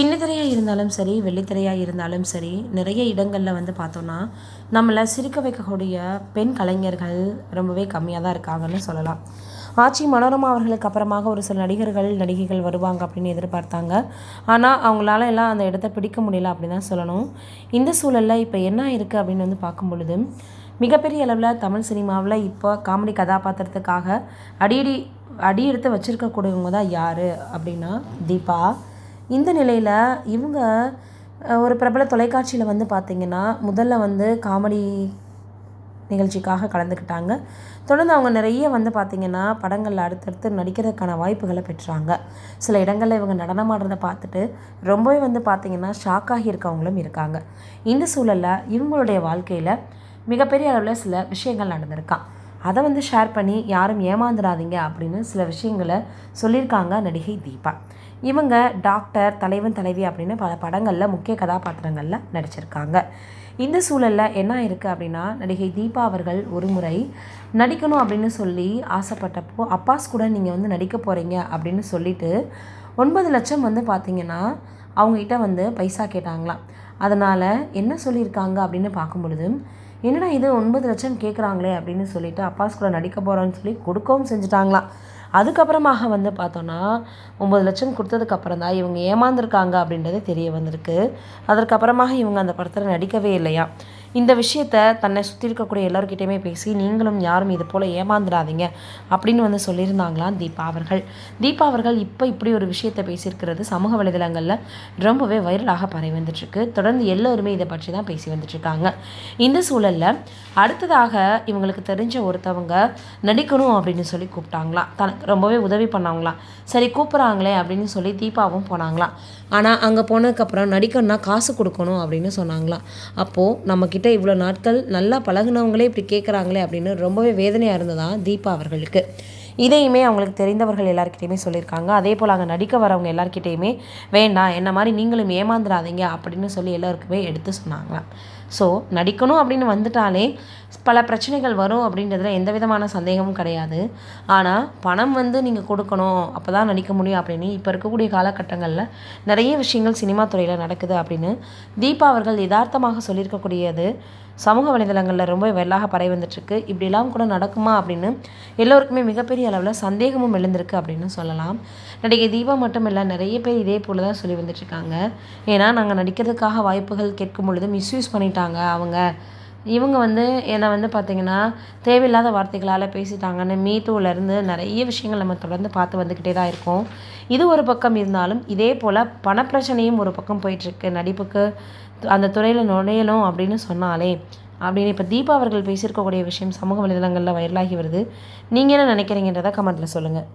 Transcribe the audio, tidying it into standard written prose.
சின்ன திரையாக இருந்தாலும் சரி, வெள்ளித்திரையாக இருந்தாலும் சரி, நிறைய இடங்களில் வந்து பார்த்தோன்னா நம்மளை சிரிக்க வைக்கக்கூடிய பெண் கலைஞர்கள் ரொம்பவே கம்மியாக தான் இருக்காங்கன்னு சொல்லலாம். ஆச்சி மனோரமா அவர்களுக்கு அப்புறமாக ஒரு சில நடிகர்கள் நடிகைகள் வருவாங்க அப்படின்னு எதிர்பார்த்தாங்க. ஆனால் அவங்களால எல்லாம் அந்த இடத்த பிடிக்க முடியல அப்படின்னு தான் சொல்லணும். இந்த சூழலில் இப்போ என்ன இருக்குது அப்படின்னு வந்து பார்க்கும் பொழுது, மிகப்பெரிய அளவில் தமிழ் சினிமாவில் இப்போ காமெடி கதாபாத்திரத்துக்காக அடி எடுத்து வச்சுருக்கக்கூடியவங்க தான் யார் அப்படின்னா தீபா. இந்த நிலையில் இவங்க ஒரு பிரபல தொலைக்காட்சியில் வந்து பார்த்திங்கன்னா முதல்ல வந்து காமெடி நிகழ்ச்சிக்காக கலந்துக்கிட்டாங்க. தொடர்ந்து அவங்க நிறைய வந்து பார்த்திங்கன்னா படங்களில் அடுத்தடுத்து நடிக்கிறதுக்கான வாய்ப்புகளை பெற்றாங்க. சில இடங்களில் இவங்க நடனம் ஆடுறதை பார்த்துட்டு ரொம்பவே வந்து பார்த்திங்கன்னா ஷாக்காகி இருக்கவங்களும் இருக்காங்க. இந்த சூழலில் இவங்களுடைய வாழ்க்கையில் மிகப்பெரிய அளவில் சில விஷயங்கள் நடந்திருக்கான். அதை வந்து ஷேர் பண்ணி யாரும் ஏமாந்துடாதீங்க அப்படின்னு சில விஷயங்களை சொல்லியிருக்காங்க நடிகை தீபா. இவங்க டாக்டர், தலைவன், தலைவி அப்படின்னு பல படங்களில் முக்கிய கதாபாத்திரங்களில் நடிச்சிருக்காங்க. இந்த சூழலில் என்ன இருக்குது அப்படின்னா, நடிகை தீபா அவர்கள் ஒரு முறை நடிக்கணும் அப்படின்னு சொல்லி ஆசைப்பட்டப்போ, அப்பாஸ் கூட நீங்கள் வந்து நடிக்க போகிறீங்க அப்படின்னு சொல்லிட்டு 9 லட்சம் வந்து பார்த்திங்கன்னா அவங்ககிட்ட வந்து பைசா கேட்டாங்களாம். அதனால் என்ன சொல்லியிருக்காங்க அப்படின்னு பார்க்கும் பொழுது, என்னடா இது 9 லட்சம் கேட்குறாங்களே அப்படின்னு சொல்லிட்டு அப்பாஸ் கூட நடிக்க போகிறோன்னு சொல்லி கொடுக்கவும் செஞ்சுட்டாங்களாம். அதுக்கப்புறமாக வந்து பார்த்தோன்னா 9 லட்சம் கொடுத்ததுக்கப்புறம் தான் இவங்க ஏமாந்துருக்காங்க அப்படின்றது தெரிய வந்திருக்கு. அதற்கப்புறமாக இவங்க அந்த படத்தில் நடிக்கவே இல்லையா. இந்த விஷயத்தை தன்னை சுற்றி இருக்கக்கூடிய எல்லோருக்கிட்டையுமே பேசி நீங்களும் யாரும் இது போல் ஏமாந்துடாதீங்க அப்படின்னு வந்து சொல்லியிருந்தாங்களாம் தீபா அவர்கள். தீபா அவர்கள் இப்போ இப்படி ஒரு விஷயத்தை பேசியிருக்கிறது சமூக வலைதளங்களில் ரொம்பவே வைரலாக பரவி வந்துட்டுருக்கு. தொடர்ந்து எல்லோருமே இதை பற்றி தான் பேசி வந்துட்டுருக்காங்க. இந்த சூழலில் அடுத்ததாக இவங்களுக்கு தெரிஞ்ச ஒருத்தவங்க நடிக்கணும் அப்படின்னு சொல்லி கூப்பிட்டாங்களாம். தனக்கு ரொம்பவே உதவி பண்ணாங்களாம். சரி கூப்பிட்றாங்களே அப்படின்னு சொல்லி தீபாவும் போனாங்களாம். ஆனால் அங்கே போனதுக்கப்புறம் நடிக்கணும்னா காசு கொடுக்கணும் அப்படின்னு சொன்னாங்களாம். அப்போது நம்மக்கிட்ட இவ்வளோ நாட்கள் நல்லா பழகுனவங்களே இப்படி கேட்குறாங்களே அப்படின்னு ரொம்பவே வேதனையாக இருந்ததான் தீபா அவர்களுக்கு. இதையுமே அவங்களுக்கு தெரிந்தவர்கள் எல்லாருக்கிட்டையுமே சொல்லியிருக்காங்க. அதே போல் அங்கே நடிக்க வரவங்க எல்லாருக்கிட்டையுமே வேண்டாம், என்ன மாதிரி நீங்களும் ஏமாந்துடாதீங்க அப்படின்னு சொல்லி எல்லாருக்குமே எடுத்து சொன்னாங்களாம். ஸோ நடிக்கணும் அப்படின்னு வந்துட்டாலே பல பிரச்சனைகள் வரும் அப்படின்றதுல எந்த விதமான சந்தேகமும் கிடையாது. ஆனால் பணம் வந்து நீங்கள் கொடுக்கணும், அப்போ தான் நடிக்க முடியும் அப்படின்னு இப்போ இருக்கக்கூடிய காலகட்டங்களில் நிறைய விஷயங்கள் சினிமா துறையில் நடக்குது அப்படின்னு தீபா அவர்கள் யதார்த்தமாக சொல்லியிருக்கக்கூடியது சமூக வலைதளங்களில் ரொம்ப வெள்ளாக பரவி வந்துட்டுருக்கு. இப்படிலாம் கூட நடக்குமா அப்படின்னு எல்லோருக்குமே மிகப்பெரிய அளவில் சந்தேகமும் எழுந்திருக்கு அப்படின்னு சொல்லலாம். நடிகை தீபா மட்டும் இல்லை, நிறைய பேர் இதே போல் தான் சொல்லி வந்துட்டுருக்காங்க. ஏன்னா நாங்கள் நடிக்கிறதுக்காக வாய்ப்புகள் கேட்கும் பொழுது மிஸ்யூஸ் பண்ணிட்டாங்க இவங்க வந்து என்னை வந்து பார்த்திங்கன்னா தேவையில்லாத வார்த்தைகளால் பேசிட்டாங்கன்னு மீட்டூலேருந்து நிறைய விஷயங்கள் நம்ம தொடர்ந்து பார்த்து வந்துக்கிட்டே தான் இருக்கோம். இது ஒரு பக்கம் இருந்தாலும் இதே போல் பணப்பிரச்சனையும் ஒரு பக்கம் போயிட்டுருக்கு. நடிப்புக்கு அந்த துறையில் நுழையணும் அப்படின்னு சொன்னாலே அப்படின்னு இப்போ தீபா அவர்கள் பேசியிருக்கக்கூடிய விஷயம் சமூக வலைதளங்களில் வைரலாகி வருது. நீங்கள் என்ன நினைக்கிறீங்கன்றதை கமெண்ட்டில் சொல்லுங்கள்.